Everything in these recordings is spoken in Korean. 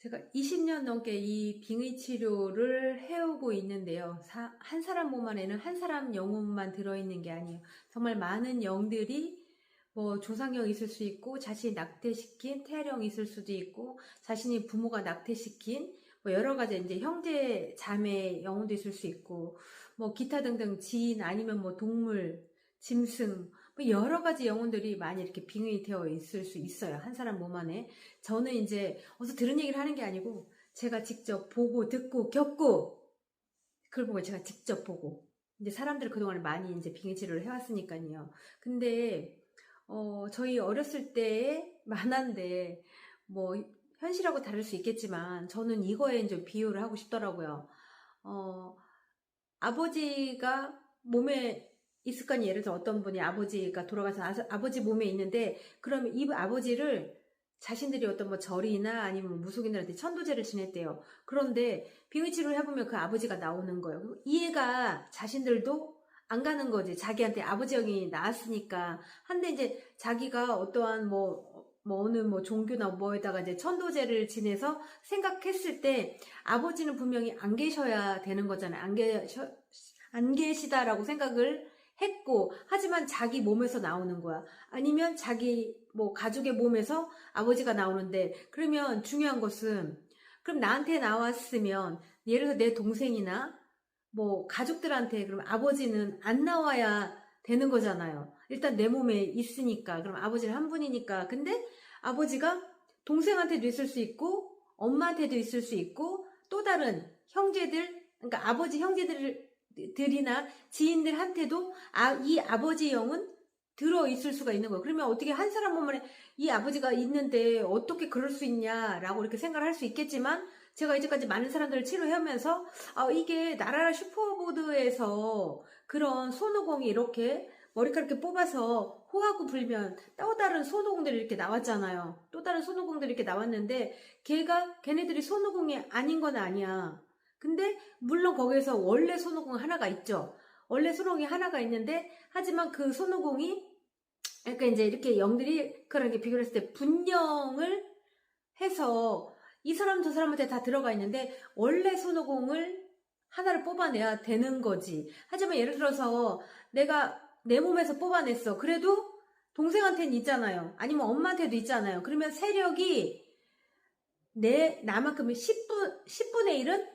제가 20년 넘게 이 빙의 치료를 해오고 있는데요. 한 사람 몸 안에는 한 사람 영혼만 들어있는 게 아니에요. 정말 많은 영들이 뭐 조상영 있을 수 있고, 자신이 낙태시킨 태아령 있을 수도 있고, 자신이 부모가 낙태시킨 뭐 여러 가지 이제 형제 자매 영혼도 있을 수 있고, 뭐 기타 등등 지인 아니면 뭐 동물, 짐승, 뭐 여러 가지 영혼들이 많이 이렇게 빙의 되어 있을 수 있어요. 한 사람 몸 안에. 저는 이제 어디서 들은 얘기를 하는 게 아니고 제가 직접 보고 듣고 겪고, 그걸 보고 제가 직접 보고 이제 사람들을 그동안에 많이 이제 빙의 치료를 해왔으니까요. 근데 저희 어렸을 때의 만화인데 뭐 현실하고 다를 수 있겠지만 저는 이거에 이제 비유를 하고 싶더라고요. 아버지가 몸에 있을 거 아니에요. 예를 들어 어떤 분이 아버지가 돌아가서 아버지 몸에 있는데, 그러면 이 아버지를 자신들이 어떤 뭐 절이나 아니면 무속인들한테 천도제를 지냈대요. 그런데 빙의치료를 해보면 그 아버지가 나오는 거예요. 이해가 자신들도 안 가는 거지. 자기한테 아버지 형이 나왔으니까. 한데 이제 자기가 어떠한 어느 종교나 뭐에다가 이제 천도제를 지내서 생각했을 때 아버지는 분명히 안 계셔야 되는 거잖아요. 안 계시다라고 생각을 했고, 하지만 자기 몸에서 나오는 거야. 아니면 자기 뭐 가족의 몸에서 아버지가 나오는데, 그러면 중요한 것은, 그럼 나한테 나왔으면 예를 들어 내 동생이나 뭐 가족들한테 그럼 아버지는 안 나와야 되는 거잖아요. 일단 내 몸에 있으니까. 그럼 아버지는 한 분이니까. 근데 아버지가 동생한테도 있을 수 있고 엄마한테도 있을 수 있고 또 다른 형제들, 그러니까 아버지 형제들이나 지인들한테도 이 아버지 영은 들어있을 수가 있는 거예요. 그러면 어떻게 한 사람 몸에 이 아버지가 있는데 어떻게 그럴 수 있냐라고 이렇게 생각을 할 수 있겠지만, 제가 이제까지 많은 사람들을 치료하면서 이게 나라라 슈퍼보드에서 그런 손오공이 이렇게 머리카락 이렇게 뽑아서 호하고 불면 또 다른 손오공들이 이렇게 나왔잖아요. 또 다른 손오공들이 이렇게 나왔는데 걔네들이 손오공이 아닌 건 아니야. 근데 물론 거기에서 원래 손오공 하나가 있죠. 원래 손오공이 하나가 있는데, 하지만 그 손오공이 그러니까 이제 이렇게 영들이 그렇게 비교를 했을 때 분영을 해서 이 사람 저 사람한테 다 들어가 있는데 원래 손오공을 하나를 뽑아내야 되는 거지. 하지만 예를 들어서 내가 내 몸에서 뽑아냈어. 그래도 동생한테는 있잖아요. 아니면 엄마한테도 있잖아요. 그러면 세력이 나만큼은 10분의 1은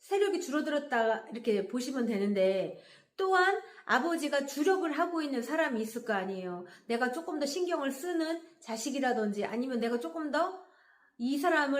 세력이 줄어들었다 이렇게 보시면 되는데, 또한 아버지가 주력을 하고 있는 사람이 있을 거 아니에요. 내가 조금 더 신경을 쓰는 자식이라든지 아니면 내가 조금 더 이 사람을